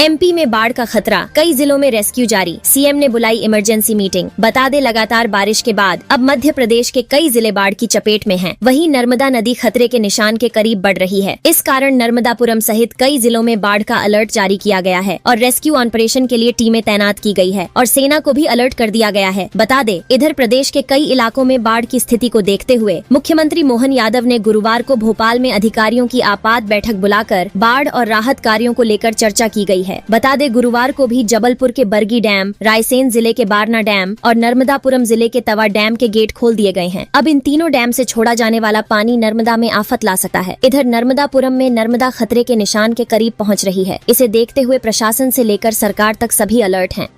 MP में बाढ़ का खतरा, कई जिलों में रेस्क्यू जारी, सीएम ने बुलाई इमरजेंसी मीटिंग। बता दे लगातार बारिश के बाद अब मध्य प्रदेश के कई जिले बाढ़ की चपेट में हैं। वहीं नर्मदा नदी खतरे के निशान के करीब बढ़ रही है। इस कारण नर्मदापुरम सहित कई जिलों में बाढ़ का अलर्ट जारी किया गया है और रेस्क्यू ऑपरेशन के लिए टीमें तैनात की गई है और सेना को भी अलर्ट कर दिया गया है। बता दे इधर प्रदेश के कई इलाकों में बाढ़ की स्थिति को देखते हुए मुख्यमंत्री मोहन यादव ने गुरुवार को भोपाल में अधिकारियों की आपात बैठक बुलाकर बाढ़ और राहत कार्यों को लेकर चर्चा की गई है। बता दे गुरुवार को भी जबलपुर के बरगी डैम, रायसेन जिले के बारना डैम और नर्मदापुरम जिले के तवा डैम के गेट खोल दिए गए हैं। अब इन तीनों डैम से छोड़ा जाने वाला पानी नर्मदा में आफत ला सकता है। इधर नर्मदापुरम में नर्मदा खतरे के निशान के करीब पहुंच रही है। इसे देखते हुए प्रशासन से लेकर सरकार तक सभी अलर्ट हैं।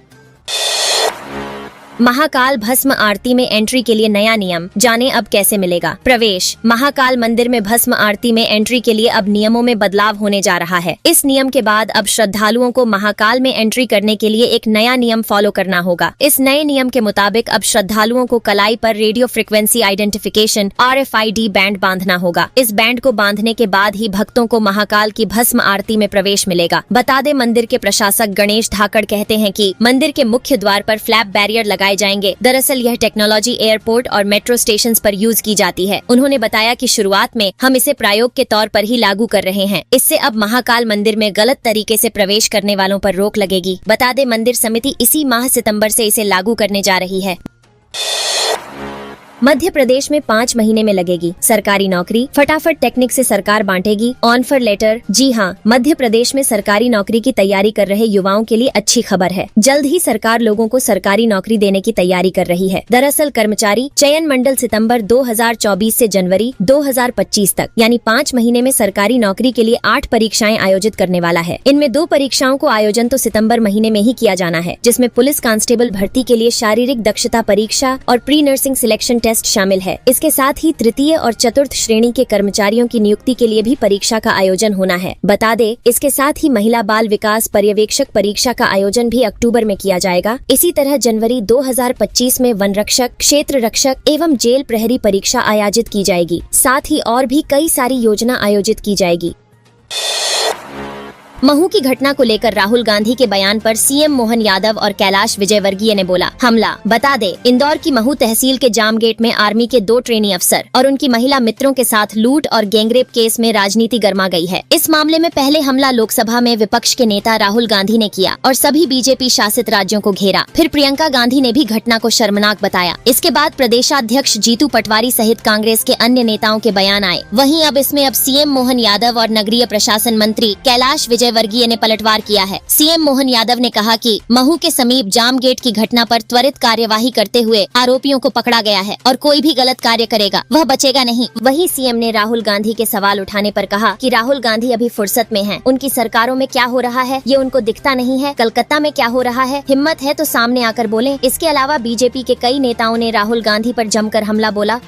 महाकाल भस्म आरती में एंट्री के लिए नया नियम, जाने अब कैसे मिलेगा प्रवेश। महाकाल मंदिर में भस्म आरती में एंट्री के लिए अब नियमों में बदलाव होने जा रहा है। इस नियम के बाद अब श्रद्धालुओं को महाकाल में एंट्री करने के लिए एक नया नियम फॉलो करना होगा। इस नए नियम के मुताबिक अब श्रद्धालुओं को कलाई पर radio frequency identification RFID band बांधना होगा। इस बैंड को बांधने के बाद ही भक्तों को महाकाल की भस्म आरती में प्रवेश मिलेगा। बता दे मंदिर के प्रशासक गणेश धाकड़ कहते हैं कि मंदिर के मुख्य द्वार पर फ्लैप बैरियर लगाए जाएंगे। दरअसल यह टेक्नोलॉजी एयरपोर्ट और मेट्रो स्टेशंस पर यूज की जाती है। उन्होंने बताया कि शुरुआत में हम इसे प्रयोग के तौर पर ही लागू कर रहे हैं। इससे अब महाकाल मंदिर में गलत तरीके से प्रवेश करने वालों पर रोक लगेगी। बता दे मंदिर समिति इसी माह सितंबर से इसे लागू करने जा रही है। मध्य प्रदेश में 5 महीने में लगेगी सरकारी नौकरी, फटाफट टेक्निक से सरकार बांटेगी ऑनफर लेटर। जी हाँ, मध्य प्रदेश में सरकारी नौकरी की तैयारी कर रहे युवाओं के लिए अच्छी खबर है। जल्द ही सरकार लोगों को सरकारी नौकरी देने की तैयारी कर रही है। दरअसल कर्मचारी चयन मंडल सितंबर 2024 से जनवरी 2025 तक यानी 5 महीने में सरकारी नौकरी के लिए 8 परीक्षाएं आयोजित करने वाला है। इनमें 2 परीक्षाओं को आयोजन तो सितम्बर महीने में ही किया जाना है, जिसमें पुलिस कांस्टेबल भर्ती के लिए शारीरिक दक्षता परीक्षा और प्री नर्सिंग सिलेक्शन टेस्ट शामिल है। इसके साथ ही तृतीय और चतुर्थ श्रेणी के कर्मचारियों की नियुक्ति के लिए भी परीक्षा का आयोजन होना है। बता दे इसके साथ ही महिला बाल विकास पर्यवेक्षक परीक्षा का आयोजन भी अक्टूबर में किया जाएगा। इसी तरह जनवरी 2025 में वन रक्षक, क्षेत्र रक्षक एवं जेल प्रहरी परीक्षा आयोजित की जाएगी। साथ ही और भी कई सारी योजना आयोजित की जाएगी। महू की घटना को लेकर राहुल गांधी के बयान पर सीएम मोहन यादव और कैलाश विजयवर्गीय ने बोला हमला। बता दे इंदौर की महू तहसील के जाम गेट में आर्मी के 2 ट्रेनी अफसर और उनकी महिला मित्रों के साथ लूट और गैंगरेप केस में राजनीति गर्मा गई है। इस मामले में पहले हमला लोकसभा में विपक्ष के नेता राहुल गांधी ने किया और सभी बीजेपी शासित राज्यों को घेरा। फिर प्रियंका गांधी ने भी घटना को शर्मनाक बताया। इसके बाद प्रदेशाध्यक्ष जीतू पटवारी सहित कांग्रेस के अन्य नेताओं के बयान आए। वहीं अब इसमें सीएम मोहन यादव और नगरीय प्रशासन मंत्री कैलाश वर्गीय ने पलटवार किया है। सीएम मोहन यादव ने कहा कि महू के समीप जाम गेट की घटना पर त्वरित कार्यवाही करते हुए आरोपियों को पकड़ा गया है और कोई भी गलत कार्य करेगा वह बचेगा नहीं। वहीं सीएम ने राहुल गांधी के सवाल उठाने पर कहा कि राहुल गांधी अभी फुर्सत में हैं। उनकी सरकारों में क्या हो रहा है ये उनको दिखता नहीं है। कलकत्ता में क्या हो रहा है, हिम्मत है तो सामने आकर बोलें। इसके अलावा बीजेपी के कई नेताओं ने राहुल गांधी पर जमकर हमला बोला।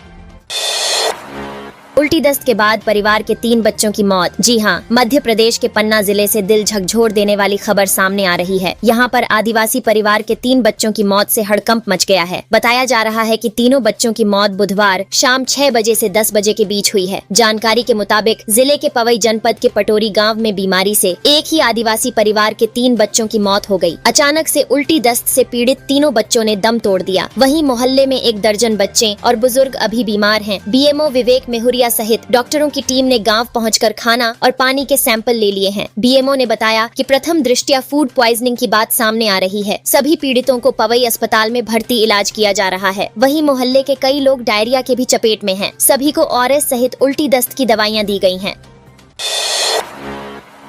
उल्टी दस्त के बाद परिवार के 3 बच्चों की मौत। जी हाँ, मध्य प्रदेश के पन्ना जिले से दिल झकझोर देने वाली खबर सामने आ रही है। यहाँ पर आदिवासी परिवार के 3 बच्चों की मौत से हड़कंप मच गया है। बताया जा रहा है कि तीनों बच्चों की मौत बुधवार शाम 6 बजे से 10 बजे के बीच हुई है। जानकारी के मुताबिक जिले के पवई जनपद के पटोरी गाँव में बीमारी से एक ही आदिवासी परिवार के 3 बच्चों की मौत हो गयी। अचानक से उल्टी दस्त से पीड़ित तीनों बच्चों ने दम तोड़ दिया। वहीं मोहल्ले में 1 दर्जन बच्चे और बुजुर्ग अभी बीमार हैं। BMO विवेक मेहुरिया सहित डॉक्टरों की टीम ने गांव पहुंचकर खाना और पानी के सैंपल ले लिए हैं। BMO ने बताया कि प्रथम दृष्टया फूड पॉइजनिंग की बात सामने आ रही है। सभी पीड़ितों को पवई अस्पताल में भर्ती इलाज किया जा रहा है। वहीं मोहल्ले के कई लोग डायरिया के भी चपेट में हैं। सभी को ORS सहित उल्टी दस्त की दवाइयां दी गई हैं।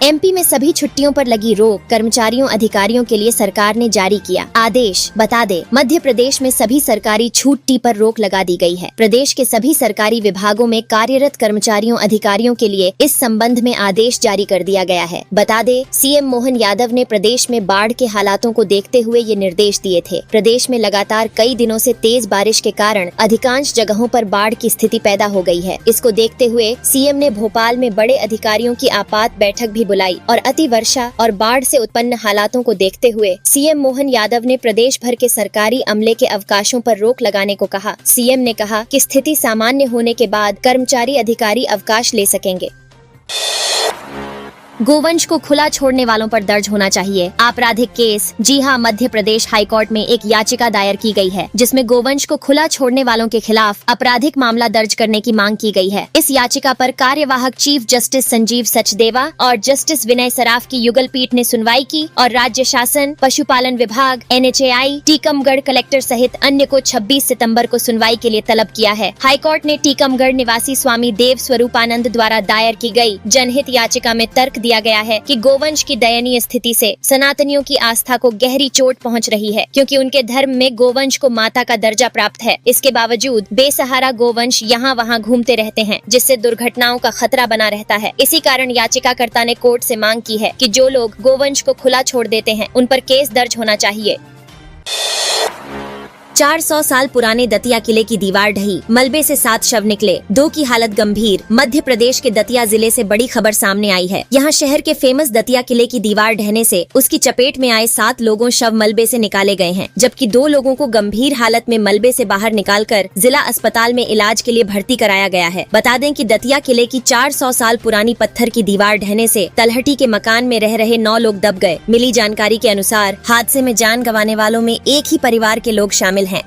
MP में सभी छुट्टियों पर लगी रोक कर्मचारियों अधिकारियों के लिए सरकार ने जारी किया आदेश। बता दे मध्य प्रदेश में सभी सरकारी छुट्टी पर रोक लगा दी गई है। प्रदेश के सभी सरकारी विभागों में कार्यरत कर्मचारियों अधिकारियों के लिए इस संबंध में आदेश जारी कर दिया गया है। बता दे सीएम मोहन यादव ने प्रदेश में बाढ़ के हालातों को देखते हुए ये निर्देश दिए थे। प्रदेश में लगातार कई दिनों से तेज बारिश के कारण अधिकांश जगहों पर बाढ़ की स्थिति पैदा हो गई है। इसको देखते हुए सीएम ने भोपाल में बड़े अधिकारियों की आपात बैठक भी बुलाई और अति वर्षा और बाढ़ से उत्पन्न हालातों को देखते हुए सीएम मोहन यादव ने प्रदेश भर के सरकारी अमले के अवकाशों पर रोक लगाने को कहा। सीएम ने कहा कि स्थिति सामान्य होने के बाद कर्मचारी अधिकारी अवकाश ले सकेंगे। गोवंश को खुला छोड़ने वालों पर दर्ज होना चाहिए आपराधिक केस। जी हां, मध्य प्रदेश हाई कोर्ट में एक याचिका दायर की गई है जिसमें गोवंश को खुला छोड़ने वालों के खिलाफ आपराधिक मामला दर्ज करने की मांग की गई है। इस याचिका पर कार्यवाहक चीफ जस्टिस संजीव सचदेवा और जस्टिस विनय सराफ की युगल पीठ ने सुनवाई की और राज्य शासन, पशुपालन विभाग, NHAI, टीकमगढ़ कलेक्टर सहित अन्य को 26 सितंबर को सुनवाई के लिए तलब किया है। हाईकोर्ट ने टीकमगढ़ निवासी स्वामी देव स्वरूपानंद द्वारा दायर की गई जनहित याचिका में तर्क दिया गया है कि गोवंश की दयनीय स्थिति से सनातनियों की आस्था को गहरी चोट पहुंच रही है, क्योंकि उनके धर्म में गोवंश को माता का दर्जा प्राप्त है। इसके बावजूद बेसहारा गोवंश यहाँ वहाँ घूमते रहते हैं, जिससे दुर्घटनाओं का खतरा बना रहता है। इसी कारण याचिकाकर्ता ने कोर्ट से मांग की है कि जो लोग गोवंश को खुला छोड़ देते हैं उन पर केस दर्ज होना चाहिए। 400 साल पुराने दतिया किले की दीवार ढही, मलबे से 7 शव निकले, 2 की हालत गंभीर। मध्य प्रदेश के दतिया जिले से बड़ी खबर सामने आई है। यहाँ शहर के फेमस दतिया किले की दीवार ढहने से उसकी चपेट में आए 7 लोगों शव मलबे से निकाले गए हैं, जबकि 2 लोगों को गंभीर हालत में मलबे से बाहर निकालकर जिला अस्पताल में इलाज के लिए भर्ती कराया गया है। बता दें कि दतिया किले की 400 साल पुरानी पत्थर की दीवार ढहने से तलहटी के मकान में रह रहे 9 लोग दब गए। मिली जानकारी के अनुसार हादसे में जान गंवाने वालों में एक ही परिवार के लोग शामिल हैं।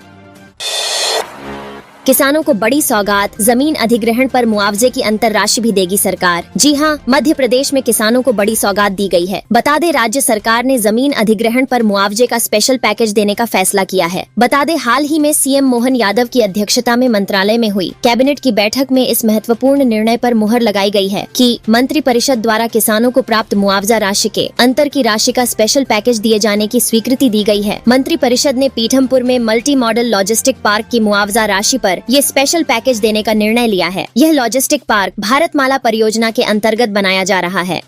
किसानों को बड़ी सौगात, जमीन अधिग्रहण पर मुआवजे की अंतर राशि भी देगी सरकार। जी हां, मध्य प्रदेश में किसानों को बड़ी सौगात दी गई है। बता दें, राज्य सरकार ने जमीन अधिग्रहण पर मुआवजे का स्पेशल पैकेज देने का फैसला किया है। बता दें, हाल ही में सीएम मोहन यादव की अध्यक्षता में मंत्रालय में हुई कैबिनेट की बैठक में इस महत्वपूर्ण निर्णय पर मुहर लगाई गई है कि मंत्री परिषद द्वारा किसानों को प्राप्त मुआवजा राशि के अंतर की राशि का स्पेशल पैकेज दिए जाने की स्वीकृति दी गई है। मंत्री परिषद ने पीठमपुर में मल्टी मॉडल लॉजिस्टिक पार्क की मुआवजा राशि पर ये स्पेशल पैकेज देने का निर्णय लिया है। यह लॉजिस्टिक पार्क भारतमाला परियोजना के अंतर्गत बनाया जा रहा है।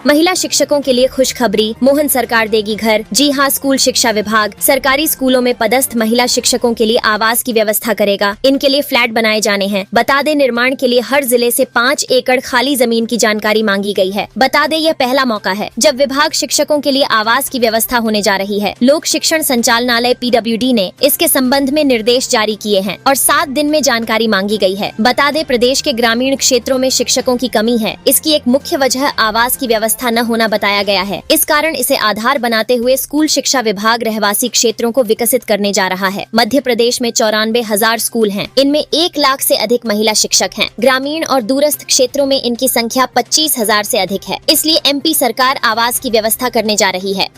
महिला शिक्षकों के लिए खुशखबरी, मोहन सरकार देगी घर। जी हां, स्कूल शिक्षा विभाग सरकारी स्कूलों में पदस्थ महिला शिक्षकों के लिए आवास की व्यवस्था करेगा। इनके लिए फ्लैट बनाए जाने हैं। बता दें, निर्माण के लिए हर जिले से 5 एकड़ खाली जमीन की जानकारी मांगी गई है। बता दें, यह पहला मौका है जब विभाग शिक्षकों के लिए आवास की व्यवस्था होने जा रही है। लोक शिक्षण संचालनालय PWD ने इसके संबंध में निर्देश जारी किए हैं और 7 दिन में जानकारी मांगी गई है। बता दें, प्रदेश के ग्रामीण क्षेत्रों में शिक्षकों की कमी है। इसकी एक मुख्य वजह आवास की व्यवस्था न होना बताया गया है। इस कारण इसे आधार बनाते हुए स्कूल शिक्षा विभाग रहवासी क्षेत्रों को विकसित करने जा रहा है। मध्य प्रदेश में 94,000 स्कूल हैं। इनमें 1 लाख से अधिक महिला शिक्षक हैं। ग्रामीण और दूरस्थ क्षेत्रों में इनकी संख्या 25,000 से अधिक है। इसलिए MP सरकार आवास की व्यवस्था करने जा रही है।